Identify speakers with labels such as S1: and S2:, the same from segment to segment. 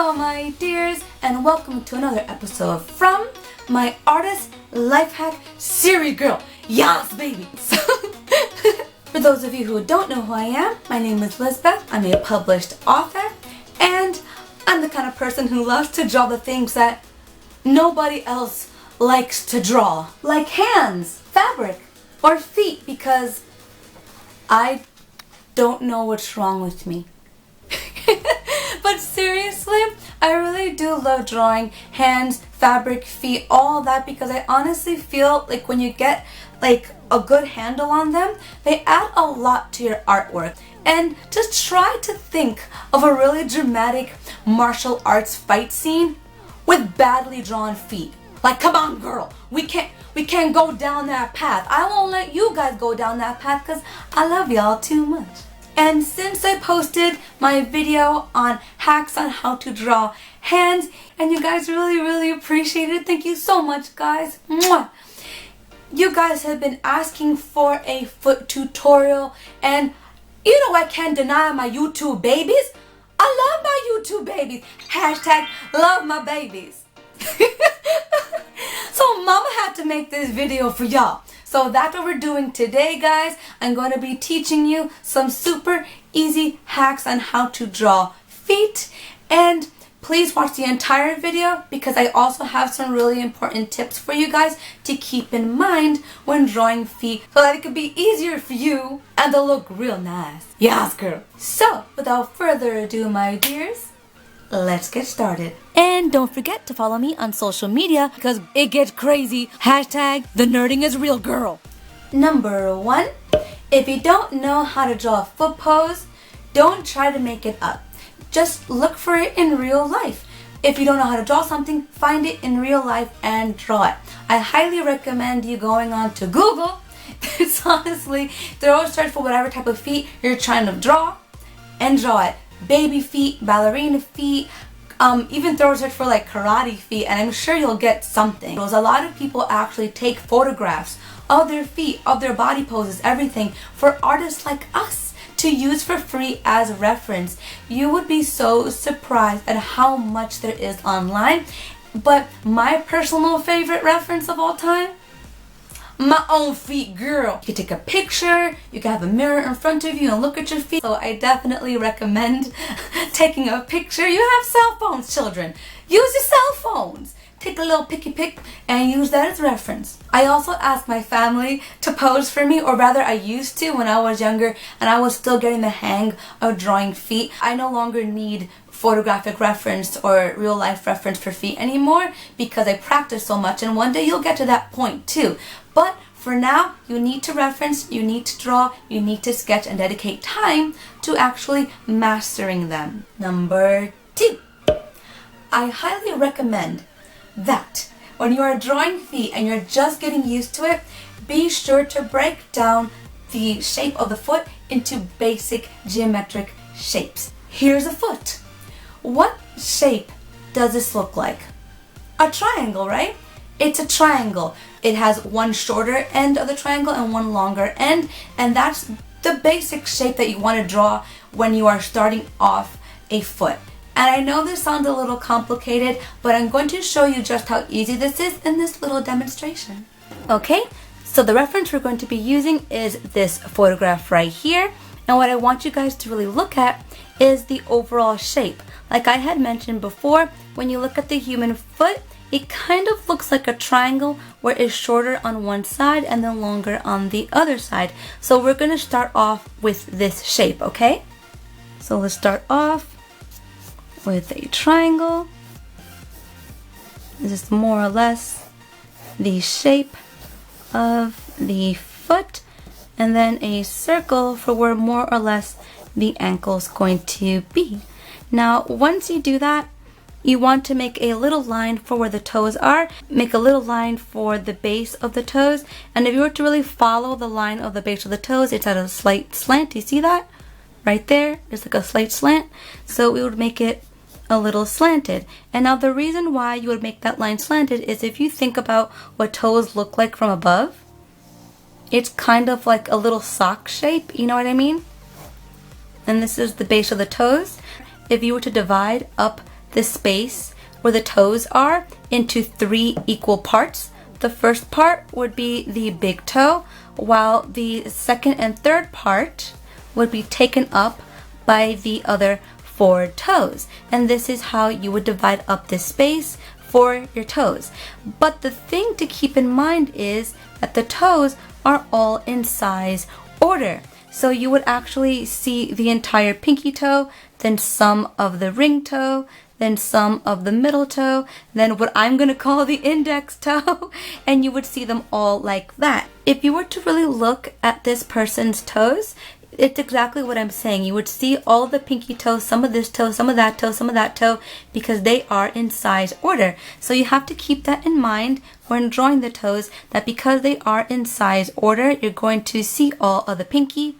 S1: Hello my dears, and welcome to another episode from my Artist Life Hack Series Girl. Yes baby! For those of you who don't know who I am, my name is Lisbeth. I'm a published author, and I'm the kind of person who loves to draw the things that nobody else likes to draw. Like hands, fabric, or feet, because I don't know what's wrong with me. But seriously, I really do love drawing hands, fabric, feet, all that, because I honestly feel like when you get like a good handle on them, they add a lot to your artwork. And just try to think of a really dramatic martial arts fight scene with badly drawn feet. Like, come on girl, we can't go down that path. I won't let you guys go down that path because I love y'all too much. And since I posted my video on hacks on how to draw hands, and you guys really appreciate it, thank you so much guys. Mwah. You guys have been asking for a foot tutorial, and you know I can't deny my YouTube babies. I love my YouTube babies. Hashtag love my babies. So mama had to make this video for y'all. So that's what we're doing today guys. I'm going to be teaching you some super easy hacks on how to draw feet. And please watch the entire video because I also have some really important tips for you guys to keep in mind when drawing feet so that it could be easier for you and they'll look real nice. Yes girl. So without further ado my dears, let's get started. And don't forget to follow me on social media because it gets crazy. Hashtag the nerding is real girl. Number 1, if you don't know how to draw a foot pose, don't try to make it up. Just look for it in real life. If you don't know how to draw something, find it in real life and draw it. I highly recommend you going on to Google. It's honestly, throw a search for whatever type of feet you're trying to draw and draw it. Baby feet, ballerina feet, even throw a search for like karate feet, and I'm sure you'll get something. Because a lot of people actually take photographs of their feet, of their body poses, everything, for artists like us to use for free as reference. You would be so surprised at how much there is online. But my personal favorite reference of all time, my own feet, girl. You can take a picture, you can have a mirror in front of you and look at your feet. So I definitely recommend taking a picture. You have cell phones, children. Use your cell phones. Take a little picky pic and use that as reference. I also ask my family to pose for me, or rather I used to when I was younger and I was still getting the hang of drawing feet. I no longer need photographic reference or real life reference for feet anymore because I practice so much, and one day you'll get to that point too. But for now, you need to reference, you need to draw, you need to sketch and dedicate time to actually mastering them. Number 2, I highly recommend that when you are drawing feet and you're just getting used to it, be sure to break down the shape of the foot into basic geometric shapes. Here's a foot. What shape does this look like? A triangle, right? It's a triangle. It has one shorter end of the triangle and one longer end, and that's the basic shape that you want to draw when you are starting off a foot. And I know this sounds a little complicated, but I'm going to show you just how easy this is in this little demonstration. Okay, so the reference we're going to be using is this photograph right here, and what I want you guys to really look at is the overall shape. Like I had mentioned before, when you look at the human foot, it kind of looks like a triangle where it's shorter on one side and then longer on the other side. So we're going to start off with this shape, okay? So let's start off with a triangle. This is more or less the shape of the foot, and then a circle for where more or less the ankle is going to be. Now once you do that, you want to make a little line for where the toes are. Make a little line for the base of the toes, and if you were to really follow the line of the base of the toes, it's at a slight slant. You see that? Right there, it's like a slight slant. So we would make it a little slanted. And now the reason why you would make that line slanted is if you think about what toes look like from above, it's kind of like a little sock shape, you know what I mean? And this is the base of the toes. If you were to divide up the space where the toes are into 3 equal parts. The first part would be the big toe, while the second and third part would be taken up by the other 4 toes. And this is how you would divide up this space for your toes. But the thing to keep in mind is that the toes are all in size order. So you would actually see the entire pinky toe, then some of the ring toe, then some of the middle toe, then what I'm gonna call the index toe, and you would see them all like that. If you were to really look at this person's toes, it's exactly what I'm saying. You would see all of the pinky toes, some of this toe, some of that toe, some of that toe, because they are in size order. So you have to keep that in mind when drawing the toes, that because they are in size order, you're going to see all of the pinky,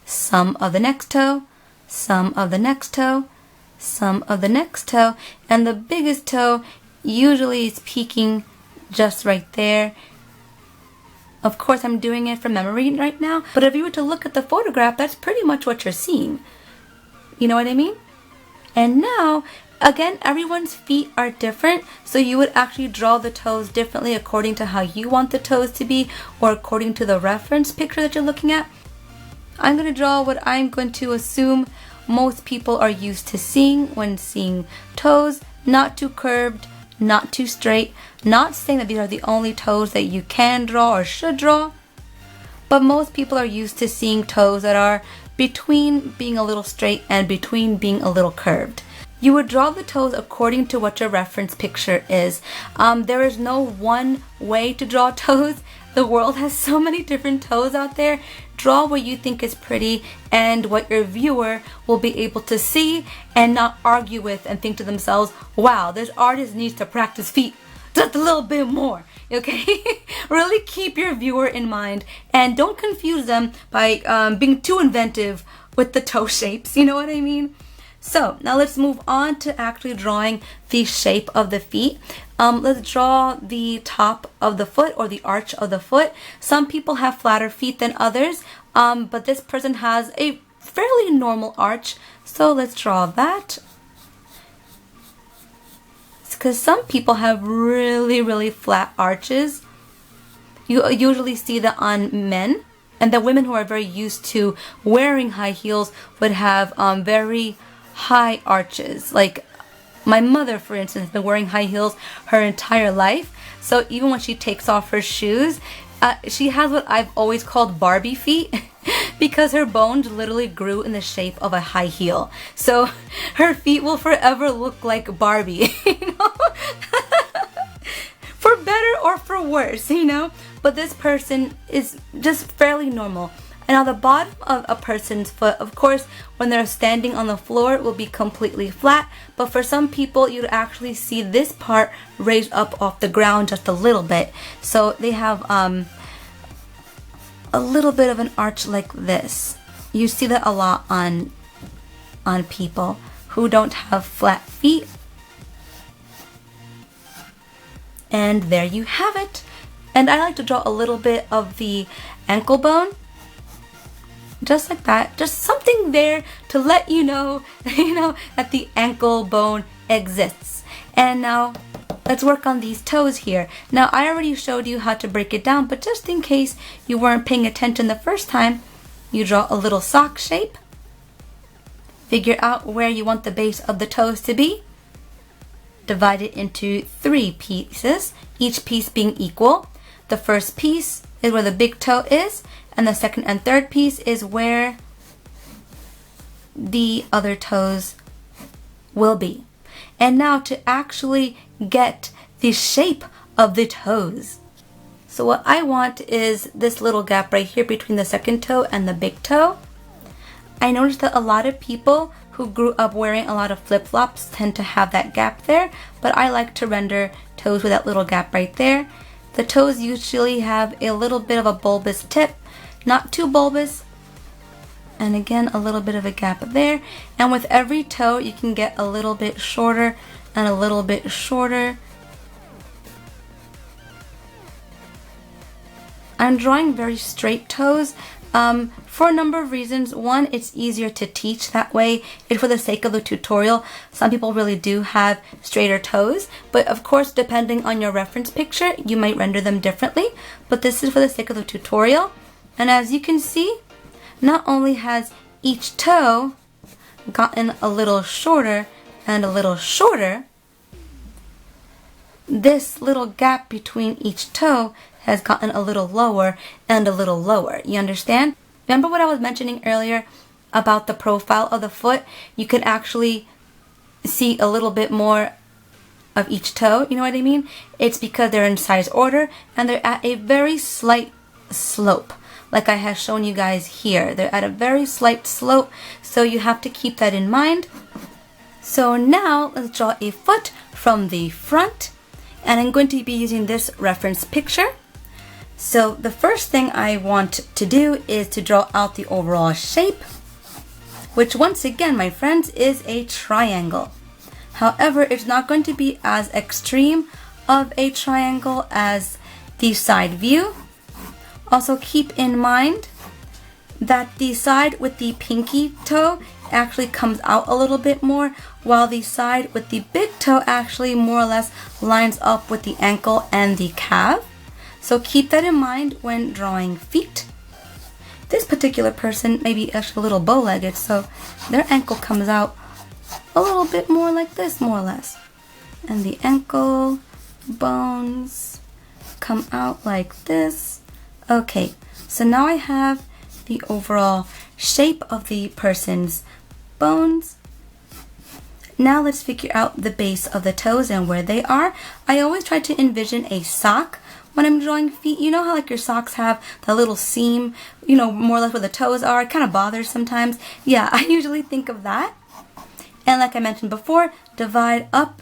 S1: some of the next toe, some of the next toe, some of the next toe, and the biggest toe usually is peeking just right there. Of course, I'm doing it from memory right now, but if you were to look at the photograph, that's pretty much what you're seeing. You know what I mean? And now, again, everyone's feet are different, so you would actually draw the toes differently according to how you want the toes to be, or according to the reference picture that you're looking at. I'm going to draw what I'm going to assume most people are used to seeing when seeing toes, not too curved, not too straight. Not saying that these are the only toes that you can draw or should draw, but most people are used to seeing toes that are between being a little straight and between being a little curved. You would draw the toes according to what your reference picture is. There is no one way to draw toes. The world has so many different toes out there. Draw what you think is pretty and what your viewer will be able to see and not argue with and think to themselves, wow, this artist needs to practice feet just a little bit more, okay? Really keep your viewer in mind and don't confuse them by being too inventive with the toe shapes, you know what I mean? So now let's move on to actually drawing the shape of the feet. Let's draw the top of the foot or the arch of the foot. Some people have flatter feet than others, but this person has a fairly normal arch. So let's draw that. Because some people have really flat arches. You usually see that on men, and the women who are very used to wearing high heels would have very high arches. Like my mother, for instance, has been wearing high heels her entire life. So even when she takes off her shoes, she has what I've always called Barbie feet because her bones literally grew in the shape of a high heel. So her feet will forever look like Barbie, you know? For better or for worse, you know? But this person is just fairly normal. And on the bottom of a person's foot, of course, when they're standing on the floor, it will be completely flat. But for some people, you'd actually see this part raised up off the ground just a little bit. So they have a little bit of an arch like this. You see that a lot on people who don't have flat feet. And there you have it. And I like to draw a little bit of the ankle bone. Just like that, just something there to let you know, that the ankle bone exists. And now let's work on these toes here. Now I already showed you how to break it down, but just in case you weren't paying attention the first time, you draw a little sock shape. Figure out where you want the base of the toes to be. Divide it into 3 pieces, each piece being equal. The first piece is where the big toe is, and the second and third piece is where the other toes will be. And now to actually get the shape of the toes. So what I want is this little gap right here between the second toe and the big toe. I noticed that a lot of people who grew up wearing a lot of flip-flops tend to have that gap there, but I like to render toes with that little gap right there. The toes usually have a little bit of a bulbous tip, not too bulbous, and again a little bit of a gap there. And with every toe you can get a little bit shorter and a little bit shorter. I'm drawing very straight toes, for a number of reasons. One, it's easier to teach that way. It's for the sake of the tutorial. Some people really do have straighter toes, but of course, depending on your reference picture, you might render them differently. But this is for the sake of the tutorial. And as you can see, not only has each toe gotten a little shorter and a little shorter, this little gap between each toe has gotten a little lower and a little lower. You understand? Remember what I was mentioning earlier about the profile of the foot? You can actually see a little bit more of each toe. You know what I mean? It's because they're in size order and they're at a very slight slope. Like I have shown you guys here. They're at a very slight slope, so you have to keep that in mind. So now let's draw a foot from the front, and I'm going to be using this reference picture. So the first thing I want to do is to draw out the overall shape, which once again, my friends, is a triangle. However, it's not going to be as extreme of a triangle as the side view. Also keep in mind that the side with the pinky toe actually comes out a little bit more, while the side with the big toe actually more or less lines up with the ankle and the calf. So keep that in mind when drawing feet. This particular person may be actually a little bow-legged, so their ankle comes out a little bit more like this, more or less. And the ankle bones come out like this. Okay, so now I have the overall shape of the person's bones. Now let's figure out the base of the toes and where they are. I always try to envision a sock when I'm drawing feet. You know how like your socks have the little seam, you know, more or less where the toes are. It kind of bothers sometimes. Yeah, I usually think of that. And like I mentioned before, divide up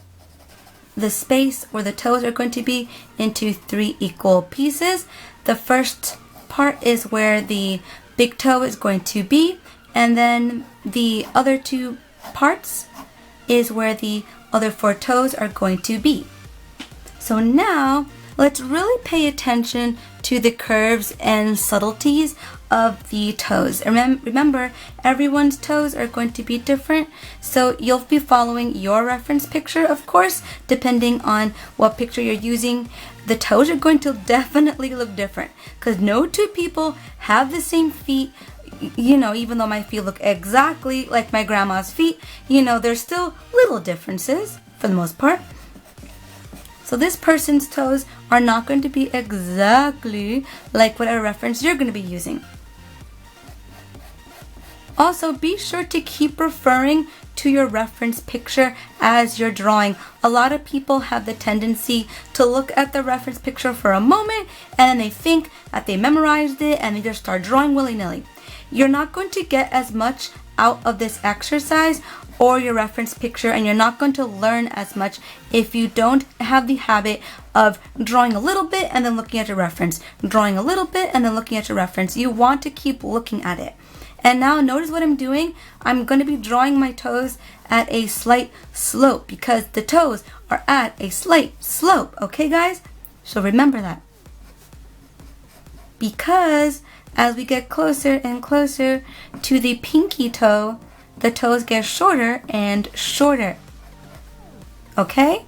S1: the space where the toes are going to be into 3 equal pieces. The first part is where the big toe is going to be, and then the other 2 parts is where the other 4 toes are going to be. So now let's really pay attention to the curves and subtleties of the toes. Remember, everyone's toes are going to be different, so you'll be following your reference picture, of course, depending on what picture you're using. The toes are going to definitely look different because no 2 people have the same feet. You know, even though my feet look exactly like my grandma's feet, you know, there's still little differences for the most part. So this person's toes are not going to be exactly like whatever reference you're going to be using. Also, be sure to keep referring to your reference picture as you're drawing. A lot of people have the tendency to look at the reference picture for a moment and then they think that they memorized it and they just start drawing willy-nilly. You're not going to get as much out of this exercise or your reference picture, and you're not going to learn as much if you don't have the habit of drawing a little bit and then looking at your reference, drawing a little bit and then looking at your reference. You want to keep looking at it. And now notice what I'm doing. I'm going to be drawing my toes at a slight slope because the toes are at a slight slope. Okay, guys? So remember that. Because as we get closer and closer to the pinky toe, the toes get shorter and shorter. Okay?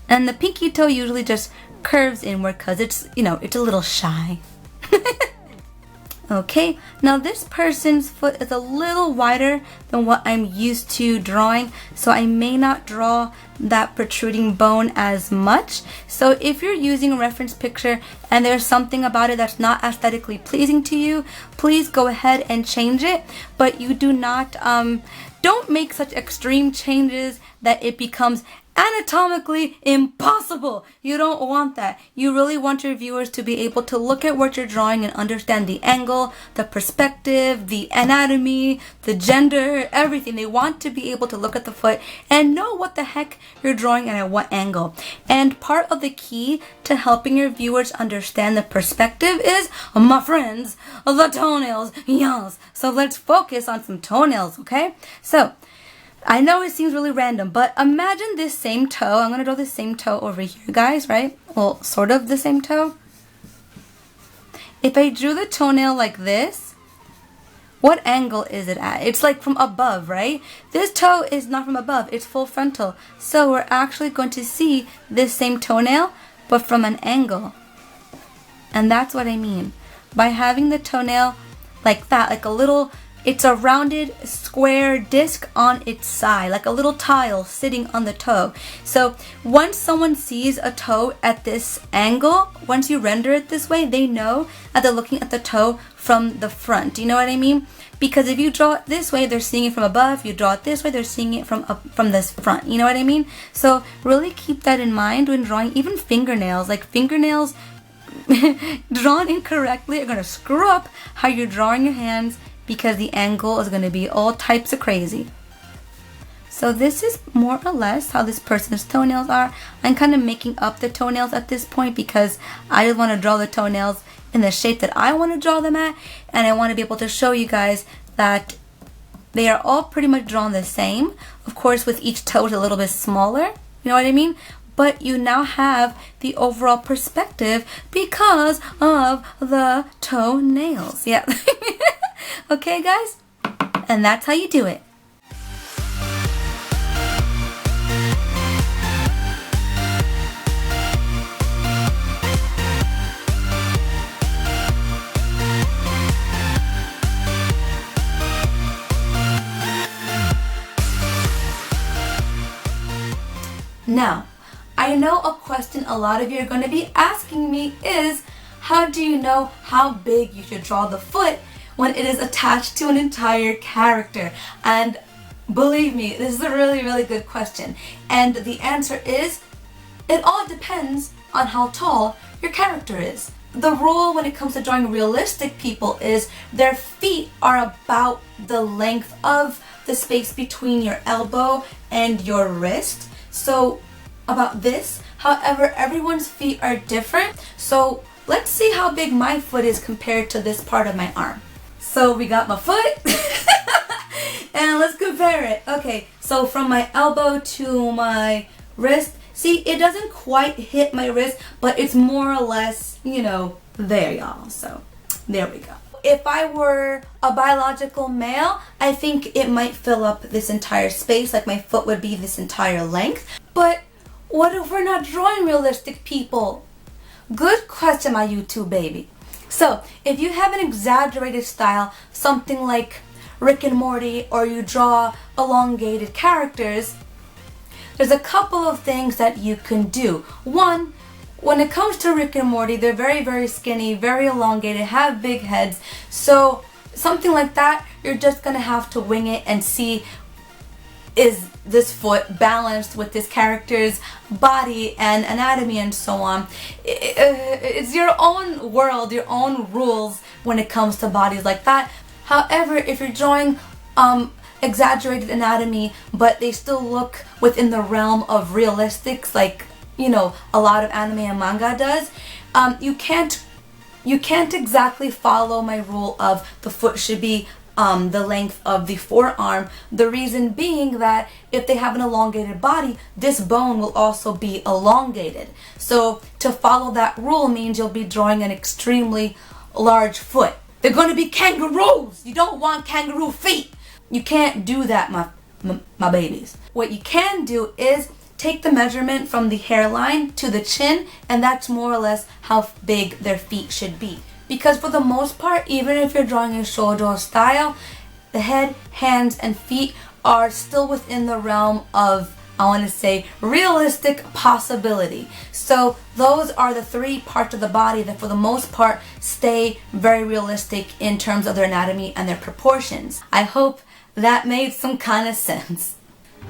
S1: And the pinky toe usually just curves inward because it's, you know, it's a little shy. Okay, now this person's foot is a little wider than what I'm used to drawing, so I may not draw that protruding bone as much. So if you're using a reference picture and there's something about it that's not aesthetically pleasing to you, please go ahead and change it. But you do not, don't make such extreme changes that it becomes anatomically impossible. You don't want that. You really want your viewers to be able to look at what you're drawing and understand the angle, the perspective, the anatomy, the gender, everything. They want to be able to look at the foot and know what the heck you're drawing and at what angle. And part of the key to helping your viewers understand the perspective is, my friends, the toenails. Yes. So let's focus on some toenails, okay? So I know it seems really random, but imagine this same toe. I'm going to draw the same toe over here, guys, right? Well, sort of the same toe. if I drew the toenail like this, what angle is it at? It's like from above, right? This toe is not from above, it's full frontal. So we're actually going to see this same toenail, but from an angle. And that's what I mean. By having the toenail like that, like a little, it's a rounded square disc on its side, like a little tile sitting on the toe. So once someone sees a toe at this angle, once you render it this way, they know that they're looking at the toe from the front. Do you know what I mean? Because if you draw it this way, they're seeing it from above. If you draw it this way, they're seeing it from this front. You know what I mean? So really keep that in mind when drawing even fingernails. Like fingernails drawn incorrectly are going to screw up how you're drawing your hands, because the angle is going to be all types of crazy. So this is more or less how this person's toenails are. I'm kind of making up the toenails at this point because I just want to draw the toenails in the shape that I want to draw them at, and I want to be able to show you guys that they are all pretty much drawn the same. Of course, with each toe a little bit smaller, you know what I mean? But you now have the overall perspective because of the toenails. Yeah. Okay, guys? And that's how you do it. Now, I know a question a lot of you are going to be asking me is, how do you know how big you should draw the foot when it is attached to an entire character? And believe me, this is a really, really good question. And the answer is, it all depends on how tall your character is. The rule when it comes to drawing realistic people is their feet are about the length of the space between your elbow and your wrist. So about this, however, everyone's feet are different. So let's see how big my foot is compared to this part of my arm. So we got my foot and let's compare it. Okay, so from my elbow to my wrist, see, it doesn't quite hit my wrist, but it's more or less, you know, there, y'all. So there we go. If I were a biological male, I think it might fill up this entire space, like my foot would be this entire length. But what if we're not drawing realistic people? Good question, my YouTube baby. So, if you have an exaggerated style, something like Rick and Morty, or you draw elongated characters, there's a couple of things that you can do. One, when it comes to Rick and Morty, they're very, very skinny, very elongated, have big heads. So, something like that, you're just going to have to wing it and see, is this foot balanced with this character's body and anatomy and so on. It's your own world, your own rules when it comes to bodies like that. However, if you're drawing exaggerated anatomy, but they still look within the realm of realistics, like, you know, a lot of anime and manga does, you can't exactly follow my rule of the foot should be the length of the forearm. The reason being that if they have an elongated body, this bone will also be elongated. So to follow that rule means you'll be drawing an extremely large foot. They're going to be kangaroos. You don't want kangaroo feet. You can't do that, my babies. What you can do is take the measurement from the hairline to the chin, and that's more or less how big their feet should be. Because for the most part, even if you're drawing a shoujo style, the head, hands, and feet are still within the realm of, I want to say, realistic possibility. So those are the three parts of the body that for the most part stay very realistic in terms of their anatomy and their proportions. I hope that made some kind of sense.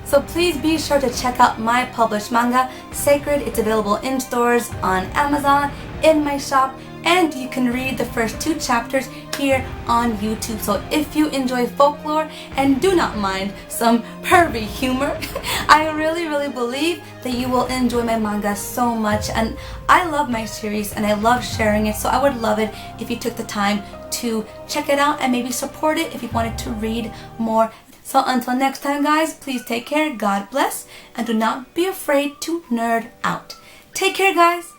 S1: So please be sure to check out my published manga, Sacred. It's available in stores, on Amazon, in my shop, and you can read the first 2 chapters here on YouTube. So if you enjoy folklore and do not mind some pervy humor, I really, really believe that you will enjoy my manga so much. And I love my series and I love sharing it, so I would love it if you took the time to check it out and maybe support it if you wanted to read more. So until next time, guys, please take care, God bless, and do not be afraid to nerd out. Take care, guys.